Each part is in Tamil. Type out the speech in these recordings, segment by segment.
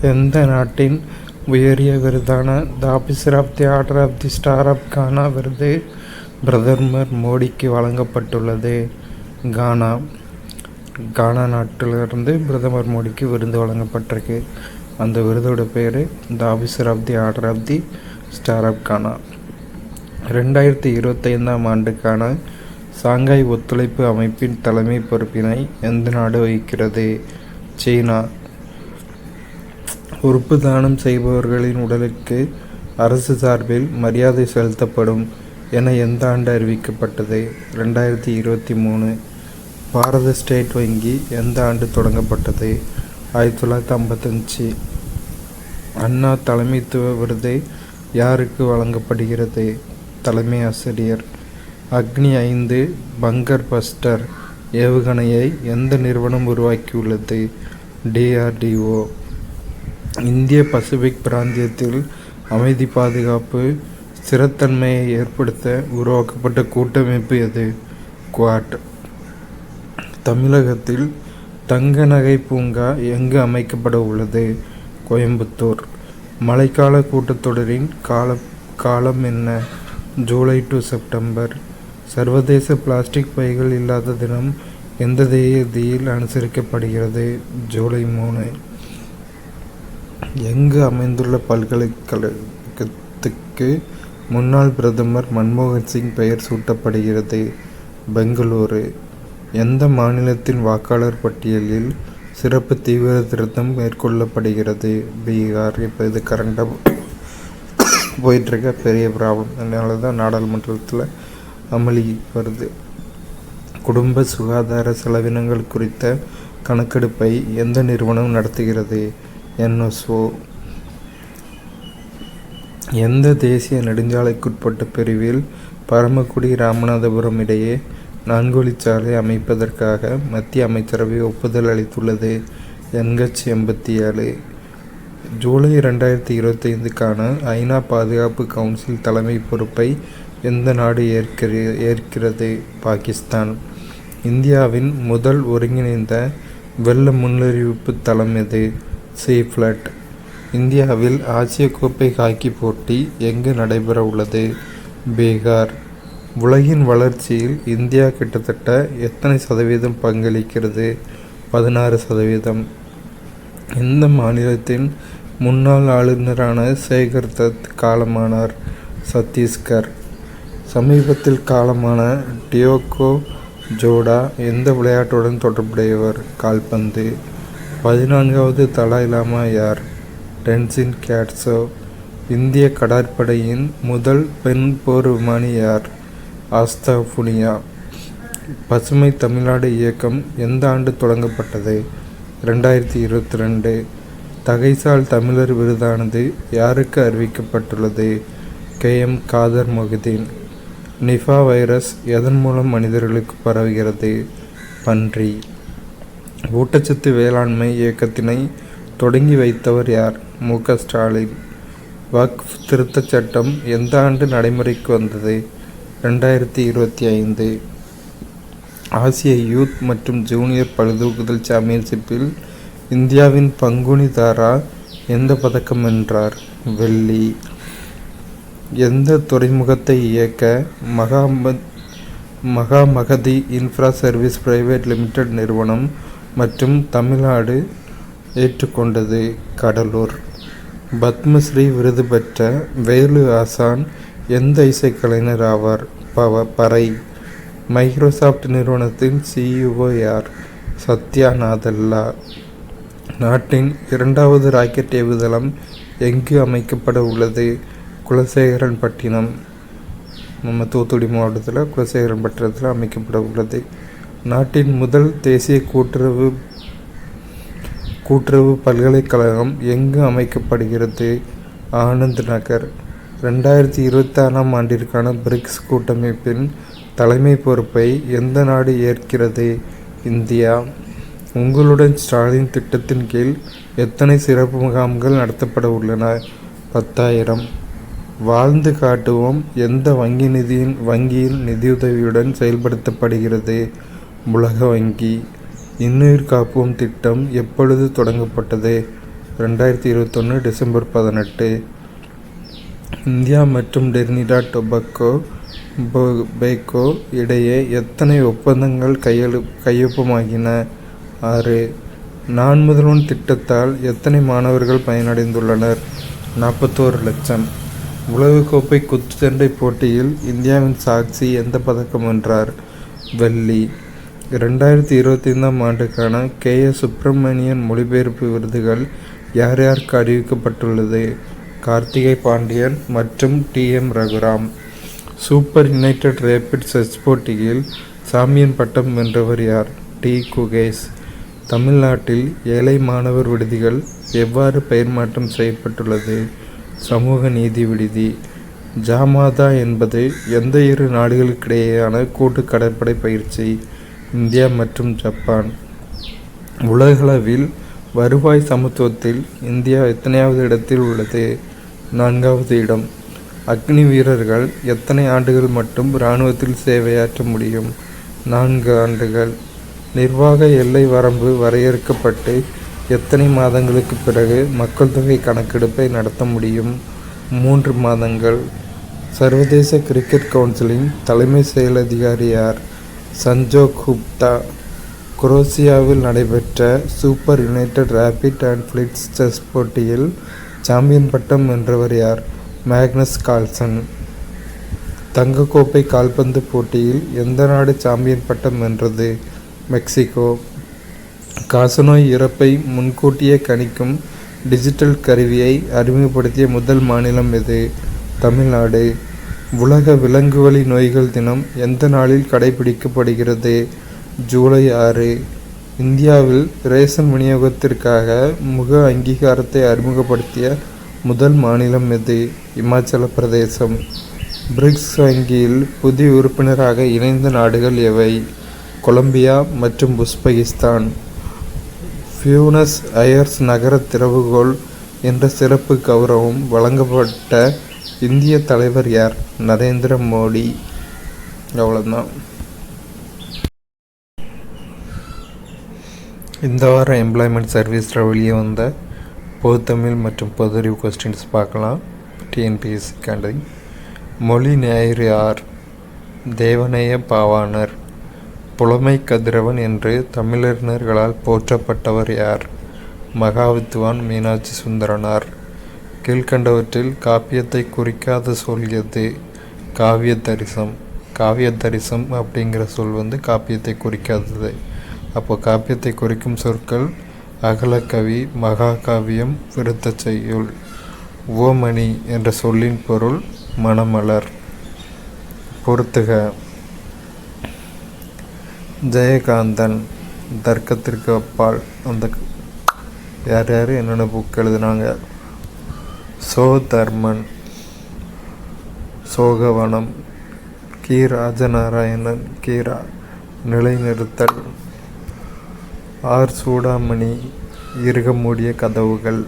எந்த நாட்டின் உயரிய விருதான the officer of the order of the star of Ghana விருது பிரதமர் மோடிக்கு வழங்கப்பட்டுள்ளது? கானா. கானா நாட்டிலிருந்து பிரதமர் மோடிக்கு விருது வழங்கப்பட்டிருக்கு. அந்த விருதோட பேர் the officer of the order of the star of Ghana. 2025ஆம் ஆண்டுக்கான சாங்காய் ஒத்துழைப்பு அமைப்பின் தலைமை பொறுப்பினை எந்த நாடு வகிக்கிறது? சீனா. உறுப்பு தானம் செய்பவர்களின் உடலுக்கு அரசு சார்பில் மரியாதை செலுத்தப்படும் என எந்த ஆண்டு அறிவிக்கப்பட்டது? 2023. பாரத ஸ்டேட் வங்கி எந்த ஆண்டு தொடங்கப்பட்டது? 1955. அண்ணா தலைமைத்துவ விருது யாருக்கு வழங்கப்படுகிறது? தலைமை ஆசிரியர். அக்னி 5 பங்கர் பஸ்டர் ஏவுகணையை எந்த நிறுவனம் உருவாக்கியுள்ளது? DRDO. இந்திய பசிபிக் பிராந்தியத்தில் அமைதி பாதுகாப்பு ஸ்திரத்தன்மையை ஏற்படுத்த உருவாக்கப்பட்ட கூட்டமைப்பு எது? குவாட். தமிழகத்தில் தங்க நகை பூங்கா எங்கு அமைக்கப்பட உள்ளது? கோயம்புத்தூர். மழைக்கால கூட்டத்தொடரின் காலம் என்ன? July to September. சர்வதேச பிளாஸ்டிக் பைகள் இல்லாத தினம் எந்த தேதியில் அனுசரிக்கப்படுகிறது? ஜூலை 3. எங்கு அமைந்துள்ள பல்கலைக்கழகத்துக்கு முன்னாள் பிரதமர் மன்மோகன் சிங் பெயர் சூட்டப்படுகிறது? பெங்களூரு. எந்த மாநிலத்தின் வாக்காளர் பட்டியலில் சிறப்பு தீவிர திருத்தம் மேற்கொள்ளப்படுகிறது? பீகார். இப்போ இது கரண்டாக போயிட்டுருக்க பெரிய ப்ராப்ளம். அதனால தான் நாடாளுமன்றத்தில் அமளி வருது. குடும்ப சுகாதார செலவினங்கள் குறித்த கணக்கெடுப்பை எந்த நிறுவனம் நடத்துகிறது? NSO. எந்த தேசிய நெடுஞ்சாலைக்குட்பட்ட பிரிவில் பரமக்குடி ராமநாதபுரம் இடையே 4 வழிச்சாலை அமைப்பதற்காக மத்திய அமைச்சரவை ஒப்புதல் அளித்துள்ளது? NH 87. ஜூலை 2025க்கான ஐநா பாதுகாப்பு கவுன்சில் தலைமை பொறுப்பை எந்த நாடு ஏற்கிறது? பாகிஸ்தான். இந்தியாவின் முதல் ஒருங்கிணைந்த வெள்ள முன்னறிவிப்பு தளம் எது? சீஃப்ளட். இந்தியாவில் ஆசிய கோப்பை ஹாக்கி போட்டி எங்கு நடைபெற உள்ளது? பீகார். உலகின் வளர்ச்சியில் இந்தியா கிட்டத்தட்ட எத்தனை சதவீதம் பங்களிக்கிறது? 16%. எந்த மாநிலத்தின் முன்னாள் ஆளுநரான சேகர் தத் காலமானார்? சத்தீஸ்கர். சமீபத்தில் காலமான டியோகோ ஜோடா எந்த விளையாட்டுடன் தொடர்புடையவர்? கால்பந்து. 14வது தலாய் லாமா யார்? டென்சின் கேட்ஸோ. இந்திய கடற்படையின் முதல் பெண் போர் விமானி யார்? ஆஸ்தா புனியா. பசுமை தமிழ்நாடு இயக்கம் எந்த ஆண்டு தொடங்கப்பட்டது? 2022. தகைசால் தமிழர் விருதானது யாருக்கு அறிவிக்கப்பட்டுள்ளது? KM Kader Mohideen. Nipah virus எதன் மூலம் மனிதர்களுக்கு பரவுகிறது? பன்றி. ஊட்டச்சத்து வேளாண்மை இயக்கத்தினை தொடங்கி வைத்தவர் யார்? MK ஸ்டாலின். வக்ஃப் திருத்தச் சட்டம் எந்த ஆண்டு நடைமுறைக்கு வந்தது? 2025. ஆசிய யூத் மற்றும் ஜூனியர் பளுதூக்குதல் சாம்பியன்ஷிப்பில் இந்தியாவின் பங்குனி தாரா எந்த பதக்கம் வென்றார்? வெள்ளி. எந்த துறைமுகத்தை இயக்க மகாமகதி இன்ஃப்ரா சர்வீஸ் பிரைவேட் லிமிடெட் நிறுவனம் மற்றும் தமிழ்நாடு ஏற்றுக்கொண்டது? கடலூர். பத்மஸ்ரீ விருது பெற்ற வேலு ஆசான் எந்த இசைக்கலைஞர் ஆவார்? பறை. மைக்ரோசாஃப்ட் நிறுவனத்தின் CEO யார்? சத்யா நாதல்லா. நாட்டின் 2வது ராக்கெட் ஏவுதளம் எங்கு அமைக்கப்பட உள்ளது? குலசேகரன்பட்டினம். நம்ம தூத்துக்குடி மாவட்டத்தில் குலசேகரன்பட்டினத்தில் அமைக்கப்பட உள்ளது. நாட்டின் முதல் தேசிய கூட்டுறவு பல்கலைக்கழகம் எங்கு அமைக்கப்படுகிறது? ஆனந்த் நகர். 2026ஆம் ஆண்டிற்கான பிரிக்ஸ் கூட்டமைப்பின் தலைமை பொறுப்பை எந்த நாடு ஏற்கிறது? இந்தியா. உங்களுடன் ஸ்டாலின் திட்டத்தின் கீழ் எத்தனை சிறப்பு முகாம்கள் நடத்தப்பட உள்ளன? 10,000. வாழ்ந்து காட்டுவோம் எந்த வங்கியின் நிதியுதவியுடன் செயல்படுத்தப்படுகிறது? உலக வங்கி. இன்னுயிர் காப்போம் திட்டம் எப்பொழுது தொடங்கப்பட்டது? 2021 டிசம்பர் 18. இந்தியா மற்றும் டிரினிடாட் டொபாகோ இடையே எத்தனை ஒப்பந்தங்கள் கையொப்பமாகின? 6. நான் முதல்வன் திட்டத்தால் எத்தனை மாணவர்கள் பயனடைந்துள்ளனர்? 41 லட்சம். உலகக்கோப்பை குத்துச்சண்டை போட்டியில் இந்தியாவின் சாக்சி எந்த பதக்கம் வென்றார்? வெள்ளி. 2025 ஆண்டுக்கான K.S. சுப்பிரமணியன் மொழிபெயர்ப்பு விருதுகள் யார் யாருக்கு அறிவிக்கப்பட்டுள்ளது? கார்த்திகை பாண்டியன் மற்றும் T.M. Raghuram. Super united rapid chess போட்டியில் சாம்பியன் பட்டம் வென்றவர் யார்? T. குகேஷ். தமிழ்நாட்டில் ஏழை மாணவர் விடுதிகள் எவ்வாறு பெயர் மாற்றம் செய்யப்பட்டுள்ளது? சமூக நீதி விடுதி. ஜாமாதா என்பது எந்த இரு நாடுகளுக்கிடையேயான கூட்டு கடற்படை பயிற்சி? இந்தியா மற்றும் ஜப்பான். உலகளவில் வருவாய் சமத்துவத்தில் இந்தியா எத்தனையாவது இடத்தில் உள்ளது? 4வது இடம். அக்னி வீரர்கள் எத்தனை ஆண்டுகள் மட்டும் இராணுவத்தில் சேவையாற்ற முடியும்? 4 ஆண்டுகள். நிர்வாக எல்லை வரம்பு வரையறுக்கப்பட்டு எத்தனை மாதங்களுக்கு பிறகு மக்கள் தொகை கணக்கெடுப்பை நடத்த முடியும்? 3 மாதங்கள். சர்வதேச கிரிக்கெட் கவுன்சிலின் தலைமை செயல் அதிகாரி யார்? சஞ்சோக் குப்தா. குரோசியாவில் நடைபெற்ற super united rapid and blitz chess போட்டியில் சாம்பியன் பட்டம் வென்றவர் யார்? Magnus Carlsen. தங்கக்கோப்பை கால்பந்து போட்டியில் எந்த நாடு சாம்பியன் பட்டம் வென்றது? மெக்சிகோ. காசநோய் இறப்பை முன்கூட்டியே கணிக்கும் டிஜிட்டல் கருவியை அறிமுகப்படுத்திய முதல் மாநிலம் எது? தமிழ்நாடு. உலக விலங்குவழி நோய்கள் தினம் எந்த நாளில் கடைபிடிக்கப்படுகிறது? ஜூலை 6. இந்தியாவில் ரேஷன் விநியோகத்திற்காக முக அங்கீகாரத்தை அறிமுகப்படுத்திய முதல் மாநிலம் எது? இமாச்சல பிரதேசம். பிரிக்ஸ் வங்கியில் புதிய உறுப்பினராக இணைந்த நாடுகள் எவை? கொலம்பியா மற்றும் உஸ்பெகிஸ்தான். பியூனஸ் அயர்ஸ் நகர திறவுகோல் என்ற சிறப்பு கௌரவம் வழங்கப்பட்ட இந்திய தலைவர் யார்? நரேந்திர மோடி. அவ்வளோதான். இந்த வாரம் எம்ப்ளாய்மெண்ட் சர்வீஸில் வெளியே வந்த பொதுத்தமிழ் மற்றும் பொதுறிவு கொஸ்டின்ஸ் பார்க்கலாம். டிஎன்பிஎஸ்சி கேண்டை. மொழி ஞாயிறு யார்? தேவநேய பாவாணர். புலமை கதிரவன் என்று தமிழறிஞர்களால் போற்றப்பட்டவர் யார்? மகாவித்வான் மீனாட்சி சுந்தரனார். கீழ்கண்டவற்றில் காப்பியத்தை குறிக்காத சொல் எது? காவிய தரிசம். காவிய தரிசம் அப்படிங்கிற சொல் காப்பியத்தை குறிக்காதது. அப்போ காப்பியத்தை குறிக்கும் சொற்கள் அகலக்கவி, மகாகாவியம், விருத்த செய்யுள். உவமணி என்ற சொல்லின் பொருள் மணமலர். பொறுத்துக. ஜெயகாந்தன். தர்க்கத்திற்கு அப்பால். அந்த யார் யார் என்னென்ன புக் எழுதுனாங்க? தர்மன். சோகவனம். கி. ராஜநாராயணன். கீரா. நிலைநிறுத்தல். ஆர். சூடாமணி. இறுக மூடிய கதவுகள்.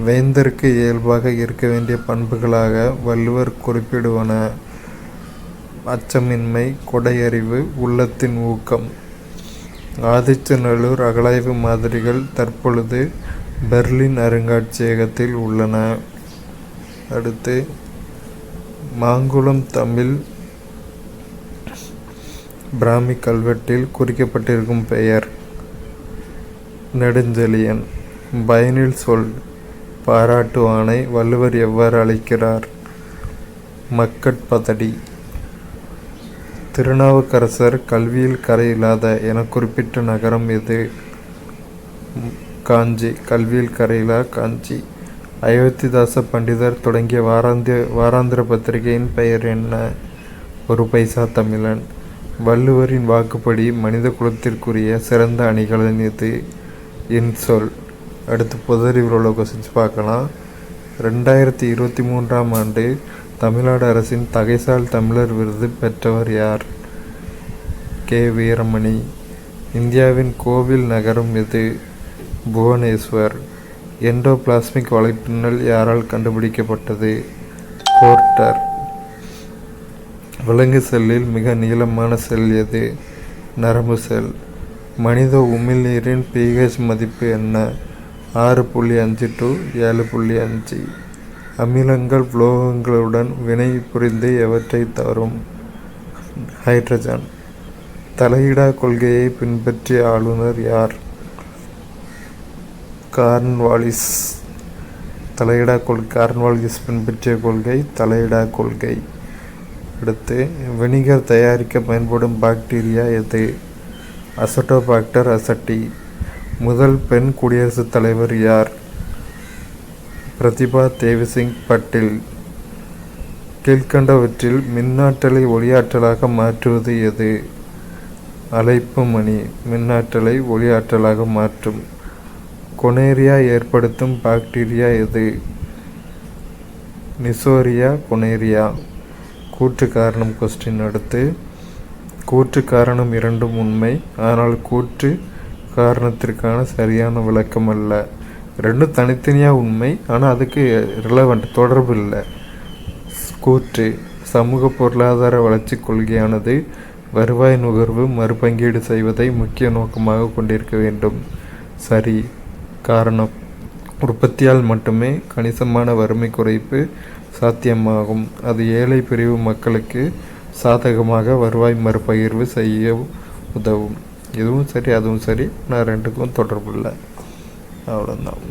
வேந்தருக்கு இயல்பாக இருக்க வேண்டிய பண்புகளாக வள்ளுவர் குறிப்பிடுவன: அச்சமின்மை, கொடையறிவு, உள்ளத்தின் ஊக்கம். ஆதிச்சநல்லூர் அகழாய்வு மாதிரிகள் தற்பொழுது பெர்லின் அருங்காட்சியகத்தில் உள்ளன. அடுத்து மாங்குளம் தமிழ் பிராமி கல்வெட்டில் குறிக்கப்பட்டிருக்கும் பெயர் நெடுஞ்செழியன். பயனில் சொல் பாராட்டு ஆணை வள்ளுவர் எவ்வாறு அழைக்கிறார்? மக்கட்பதடி. திருநாவுக்கரசர் கல்வியில் கரையில்லாத என குறிப்பிட்ட நகரம் எது? காஞ்சி. கல்வியில் கரையிலா காஞ்சி. அயோத்திதாச பண்டிதர் தொடங்கிய வாராந்திர பத்திரிகையின் பெயர் என்ன? ஒரு பைசா தமிழன். வள்ளுவரின் வாக்குப்படி மனித குலத்திற்குரிய சிறந்த அணிகலன் எது? இன்சொல். அடுத்து பொதுறிவில் உள்ள கொஸ்டின்ஸ் பார்க்கலாம். 2023 ஆண்டு தமிழ்நாடு அரசின் தகைசால் தமிழர் விருது பெற்றவர் யார்? கே. வீரமணி. இந்தியாவின் கோவில் நகரம் எது? புவனேஸ்வர். எண்டோபிளாஸ்மிக் வலைப்பின்னல் யாரால் கண்டுபிடிக்கப்பட்டது? போர்ட்டர். விலங்கு செல்லில் மிக நீளமான செல் எது? நரம்பு செல். மனித உமிழ்நீரின் pH மதிப்பு என்ன? 6.5 to 7.5. அமிலங்கள் உலோகங்களுடன் வினை புரிந்து எவற்றை தரும்? ஹைட்ரஜன். தலையிடா கொள்கையை பின்பற்றிய ஆளுநர் யார்? கார்ன்வாலிஸ். கார்ன்வாலிஸ் பின்பற்றிய கொள்கை தலையிடா கொள்கை. அடுத்து, வினிகர் தயாரிக்க பயன்படும் பாக்டீரியா எது? அசட்டோபாக்டர் அசட்டி. முதல் பெண் குடியரசுத் தலைவர் யார்? பிரதிபா தேவிசிங் பட்டேல். கீழ்கண்டவற்றில் மின்னாற்றலை ஒளியாற்றலாக மாற்றுவது எது? அழைப்பு மணி மின்னாற்றலை ஒளியாற்றலாக மாற்றும். கொனேரியா ஏற்படுத்தும் பாக்டீரியா எது? நிசோரியா கொனேரியா. கூற்று காரணம் கொஸ்டின். அடுத்து, கூற்று காரணம் இரண்டும் உண்மை, ஆனால் கூற்று காரணத்திற்கான சரியான விளக்கம் அல்ல. ரெண்டும் தனித்தனியாக உண்மை, ஆனால் அதுக்கு ரிலவெண்ட் தொடர்பு இல்லை. கூற்று: சமூக பொருளாதார வளர்ச்சி கொள்கையானது வருவாய் நுகர்வு மறுபங்கீடு செய்வதை முக்கிய நோக்கமாக கொண்டிருக்க வேண்டும். சரி. காரணம்: உற்பத்தியால் மட்டுமே கணிசமான வறுமை குறைப்பு சாத்தியமாகும். அது ஏழை பிரிவு மக்களுக்கு சாதகமாக வருவாய் மறுபகிர்வு செய்ய உதவும். இதுவும் சரி, அதுவும் சரி. நான் ரெண்டுக்கும் தொடர்பு இல்லை. அவ்வளோதான்.